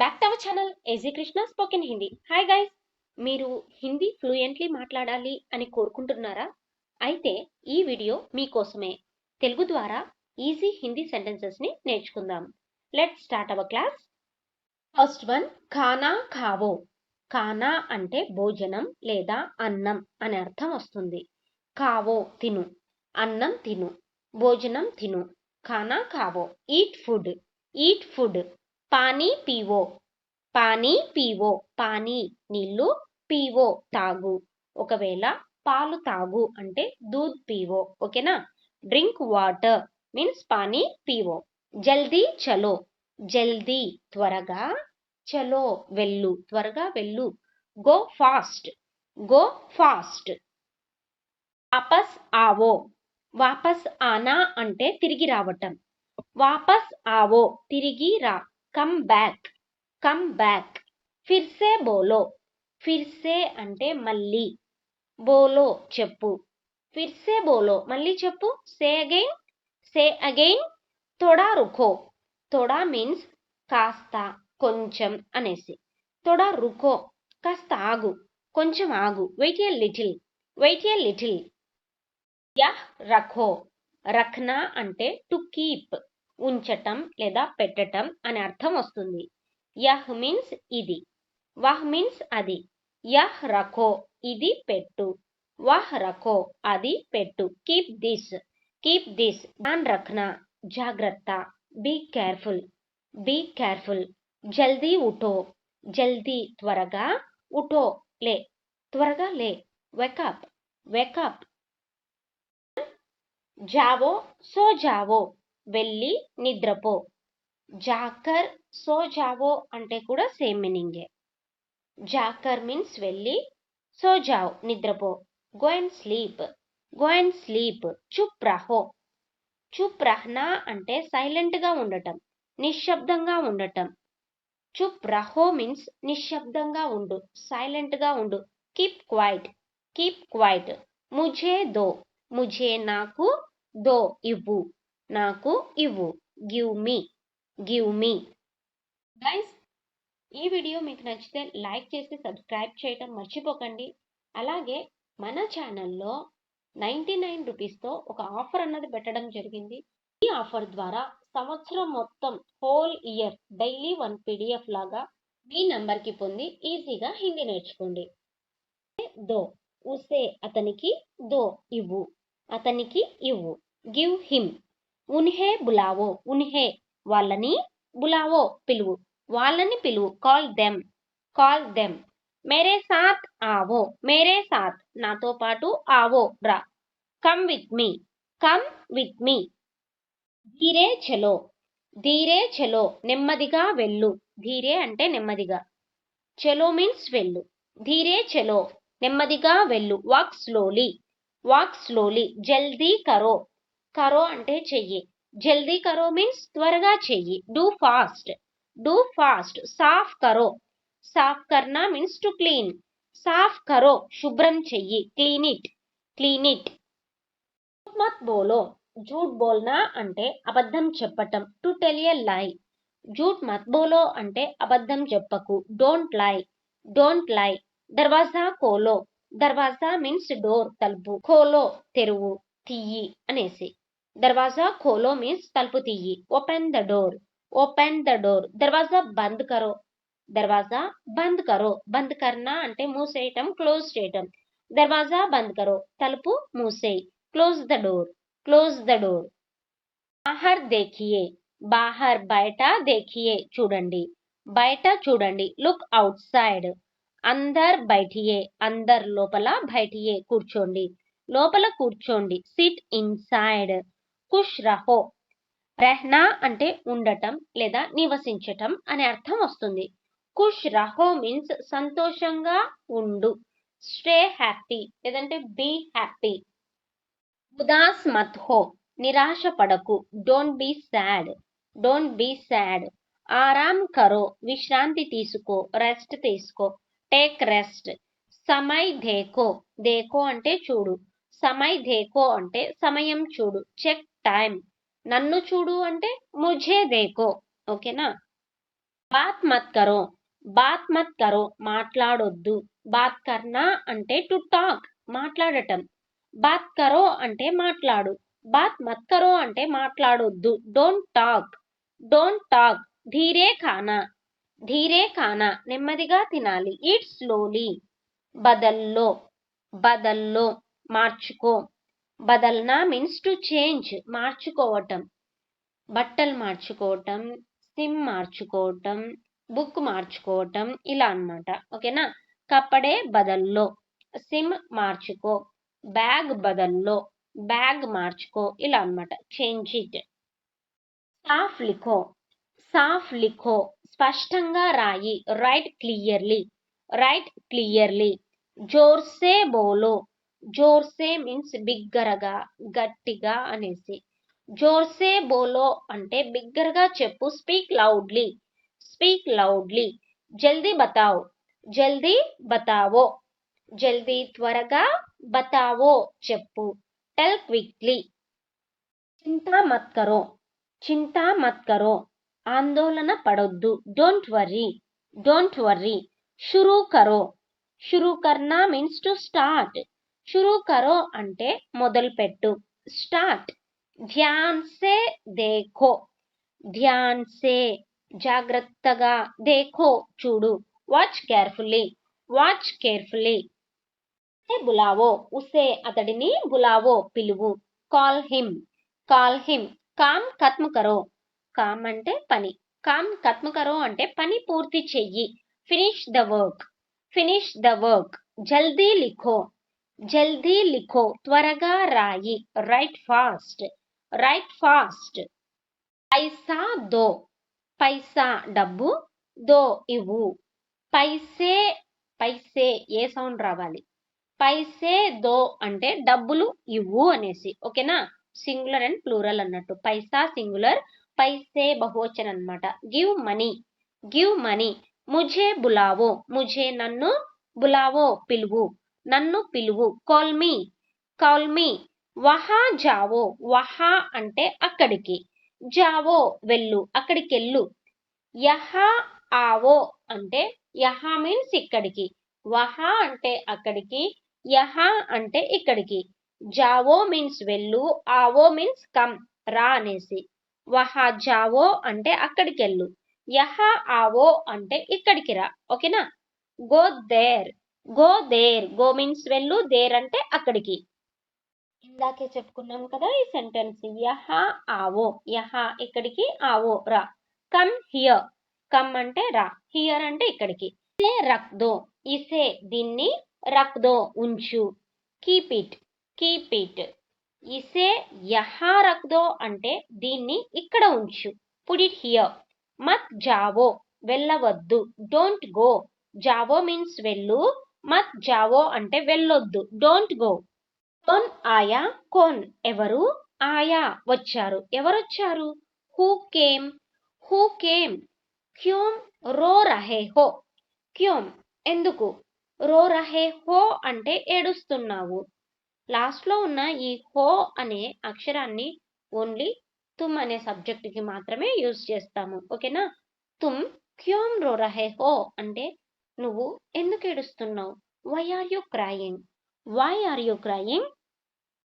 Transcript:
Back to our channel AG Krishna spoken Hindi. Hi guys, మీరు Hindi fluently మాట్లాడాలి అని కోరుకుంటున్నారా? అయితే ఈ వీడియో మీకోసమే. తెలుగు ద్వారా ఈజీ హిందీ సెంటెన్సెస్ ని నేర్చుకుందాం. Let's start our class. First one, ఖానా ఖావో. ఖానా అంటే భోజనం లేదా అన్నం అనే అర్థం వస్తుంది. ఖావో తిను, అన్నం తిను, భోజనం తిను. ఖానా ఖావో. Eat food, eat food. పానీ పీవో, పానీ పీవో. పానీ నీళ్ళు, పీవో తాగు. ఒకవేళ పాలు తాగు అంటే దూద్ పీవో. ఓకేనా? డ్రింక్ వాటర్ మీన్స్ పానీ పీవో. జల్దీ చలో, జల్దీ త్వరగా, చలో వెళ్ళు, త్వరగా వెళ్ళు. Go fast, go fast. వాపస్ ఆవో. వాపస్ ఆనా అంటే తిరిగి రావటం. వాపస్ ఆవో తిరిగి రా. Come back, come back. ఫిర్సే బోలో. ఫిర్సే అంటే మళ్ళీ, బోలో చెప్పు. ఫిర్సే బోలో మళ్ళీ చెప్పు. Say again, say again. తోడా రుకో. తోడా మీన్స్ కాస్త, కొంచెం అనేసి. తోడా రుకో కాస్త ఆగు, కొంచెం ఆగు. Wait a little, wait a little. యహ్ రఖో. రఖ్నా అంటే టు కీప్, ఉంచటం లేదా పెట్టటం అనే అర్థం వస్తుంది. యహ్ మీన్స్ ఇది, వహ్ మీన్స్ అది. యహ్ రఖో ఇది పెట్టు, వహ్ రఖో అది పెట్టు. Keep this, keep this. ధ్యాన్ రఖ్నా జాగ్రత్త. Be careful, be careful. జల్దీ ఉఠో. జల్దీ త్వరగా, ఉఠో లే, త్వరగా లే. Wake up, wake up. జావో సో జావో వెళ్ళి నిద్రపో. జాకర్ సో జావో అంటే కూడా సేమ్ మీనింగే. జాకర్ మీన్స్ వెళ్ళి, సో జావ్ నిద్రపో. Go and sleep, go and sleep. చుప్ రహో. చుప్ రహనా అంటే సైలెంట్ గా ఉండటం, నిశ్శబ్దంగా ఉండటం. చుప్ రహో మీన్స్ నిశ్శబ్దంగా ఉండు, సైలెంట్ గా ఉండు. Keep quiet, keep quiet. ముఝే దో. ముఝే నాకు, దో ఇవ్వు, నాకు ఇవ్వు. Give me, give me. Guys, ఈ వీడియో మీకు నచ్చితే లైక్ చేసి సబ్స్క్రైబ్ చేయటం మర్చిపోకండి. అలాగే మన ఛానల్లో 99 రూపీస్తో ఒక ఆఫర్ అన్నది పెట్టడం జరిగింది. ఈ ఆఫర్ ద్వారా సంవత్సరం మొత్తం, హోల్ ఇయర్ డైలీ 1 PDF లాగా మీ నంబర్కి పొంది ఈజీగా హిందీ నేర్చుకోండి. దో, ఉసే అతనికి, దో ఇవ్వు, అతనికి ఇవ్వు. Give him. ఉన్హే బులావో. ఉన్హే వాళ్ళని, బులావో పిలువు, వాళ్ళని పిలువు. Call them, call them. మేరే సాత్ ఆవో. మేరే సాత్ నాతో పాటు, ఆవో రా. Come with me, come with me. ధీరే చలో. ధీరే చలో నెమ్మదిగా వెళ్ళు. ధీరే అంటే నెమ్మదిగా, చలో మీన్స్ వెళ్ళు. ధీరే చలో నెమ్మదిగా వెళ్ళు. Walk slowly, walk slowly. జల్దీ కరో. కరో అంటే చెయ్యి. జల్దీ కరో మీన్స్ త్వరగా చెయ్యి. Do fast, do fast. సాఫ్ కరో. సాఫ్ కర్నా మీన్స్ టు క్లీన్. సాఫ్ కరో శుభ్రం చెయ్యి. Clean it, clean it. మత్ బోలో. జూట్ బోల్నా అంటే అబద్ధం చెప్పటం, టు టెల్ ఎ లై. జూట్ మత్ బోలో అంటే అబద్ధం చెప్పకు, డోంట్ లై, డోంట్ లై. దర్వాజా కోలో. దర్వాజా మీన్స్ డోర్, తలుపు. ఖోలో తెరువు, తీయి అనేసి. దర్వాజా ఖోలో మీన్స్ తలుపు తీయి. Open the door, open the door. దర్వాజా బంద్ కరో. దర్వాజా బంద్ కరో. బంద్ కర్నా అంటే మూసేయటం, క్లోజ్ చేయటం. దర్వాజా బంద్ కరో తలుపు మూసేయి. Close the door, close the door. బాహర్ దేఖియే. బాహర్ బయట, దేఖియే చూడండి, బయట చూడండి. Look outside. అందర్ బైఠియే. అందర్ లోపల, బైఠియే కూర్చోండి, లోపల కూర్చోండి. SIT inside. ఖుష్ రహో. రెహ్నా అంటే ఉండటం లేదా నివసించటం అనే అర్థం వస్తుంది. ఖుష్ రహో మీన్స్ సంతోషంగా ఉండు. స్టే హ్యాపీ లేదంటే బీ హ్యాపీ. ఉదాస్ మత్ హో. నిరాశ పడకు. Don't be sad, don't be sad. ఆరామ్ కరో. విశ్రాంతి తీసుకో, రెస్ట్ తీసుకో. Take rest. సమయ్ దేఖో. దేఖో అంటే చూడు. సమయ్ దేఖో అంటే సమయం చూడు. Check time. నన్ను చూడు అంటే ముఝే దేఖో. ఓకేనా? బాత్ మత్ కరో, బాత్ మత్ కరో మాట్లాడొద్దు. బాత్ కర్నా అంటే టు టాక్ మాట్లాడటం. బాత్ కరో అంటే మాట్లాడు. బాత్ మత్ కరో అంటే మాట్లాడొద్దు. Don't talk, don't talk. ధీరే ఖానా, ధీరే ఖానా నెమ్మదిగా తినాలి. Eat slowly. బదల్లో, బదల్లో మార్చుకో. బదల్నా మీన్స్ టు చేంజ్ మార్చుకోవటం. బట్టలు మార్చుకోవటం, సిమ్ మార్చుకోవటం, బుక్ మార్చుకోవటం ఇలా అన్నమాట. ఓకేనా. కప్పడే బదల్లో, సిమ్ మార్చుకో. బ్యాగ్ బదల్లో, బ్యాగ్ మార్చుకో ఇలా అన్నమాట. Change it. సాఫ్ లిఖో, సాఫ్ లిఖో స్పష్టంగా రాయి. Write clearly, write clearly. జోర్సే బోలో, జోర్సే మీన్స్ బిగ్గరగా, గట్టిగా అనేసి. జోర్సే బోలో అంటే బిగ్గరగా చెప్పు. Speak loudly, speak loudly. జల్దీ బతాओ, జల్దీ బతావో, జల్దీ త్వరగా. బతావో చెప్పు. Tell quickly. చింతా మత్ కరో, చింతా మత్ కరో ఆందోళన పడొద్దు. Don't worry, don't worry. షురూ కరో, షురూ కర్నా మీన్స్ టు స్టార్ట్. షురూ కరో అంటే మొదలుపెట్టు. స్టార్ట్. ధ్యాన్ సే దేఖో, ధ్యాన్ సే జాగ్రత్తగా. దేఖో చూడు. Watch carefully, watch carefully. బులావో, ఉసే అతడిని. బులావో పిలువు. Call him, call him. కామ్ ఖత్మ్ కరో, కామ్ అంటే పని. కామ్ ఖత్మ్ కరో అంటే పని పూర్తి చెయ్యి. Finish the work, finish the work. జల్దీ లిఖో, జల్దీ లిఖో త్వరగా రాయి. Write fast, write fast. పైసా దో, పైసా డబ్బు. దో ఇవ్వు. పైసే, పైసే ఏ సౌండ్ రావాలి. పైసే దో అంటే డబ్బులు ఇవ్వు అనేసి. ఓకేనా. సింగులర్ అండ్ ప్లూరల్ అన్నట్టు. పైసా సింగులర్, పైసే బహువచనం అన్నమాట. Give money, give money. ముఝే బులావో, ముఝే నన్ను. బులావో పిలువు, నన్ను పిలువు. Call me, call me. వహా జావో, వహా అంటే అక్కడికి. జావో వెళ్ళు, అక్కడికెళ్ళు. యహా ఆవో అంటే యహా మీన్స్ ఇక్కడికి. వహా అంటే అక్కడికి, యహా అంటే ఇక్కడికి. జావో మీన్స్ వెళ్ళు, ఆవో మీన్స్ కమ్ రా అనేసి. వహా జావో అంటే అక్కడికి వెళ్ళు. యహా ఆవో అంటే ఇక్కడికి రా. ఓకేనా. Go there, go there. Go means వెళ్ళు, దేర్ అంటే అక్కడికి. ఇందాకే చెప్పుకున్నాం కదా ఈ సెంటెన్స్. యహా ఆవో, యహా ఇక్కడికి, ఆవో రా. కమ్ హియర్, కమ్ అంటే రా, హియర్ అంటే ఇక్కడికి. ఇసే రక్ దో, ఇసే దీన్ని. రక్ దో ఉంచు. Keep it, keep it. ఇసే యహా రక్ దో అంటే దీన్ని ఇక్కడ ఉంచు. Put it here. మత్ జావో వెళ్ళవద్దు. Don't go. జావో మీన్స్ వెళ్ళు, మత్ జావో అంటే వెళ్ళొద్దు. Don't go. కోన్ ఆయా, కోన్ ఎవరు. ఆయా వచ్చారు, ఎవరొచ్చారు. Who came, who came. క్యోం రో రహే హో, క్యోం ఎందుకు. రో రహే హో అంటే ఏడుస్తున్నావు. లాస్ట్ లో ఉన్న ఈ హో అనే అక్షరాన్ని ఓన్లీ తుమ్ అనే సబ్జెక్ట్ కి మాత్రమే యూజ్ చేస్తాము. ఓకేనా. తుమ్ క్యోం రో రహే హో అంటే నువ్వు ఎందుకు ఏడుస్తున్నావు. Why are you crying, why are you crying.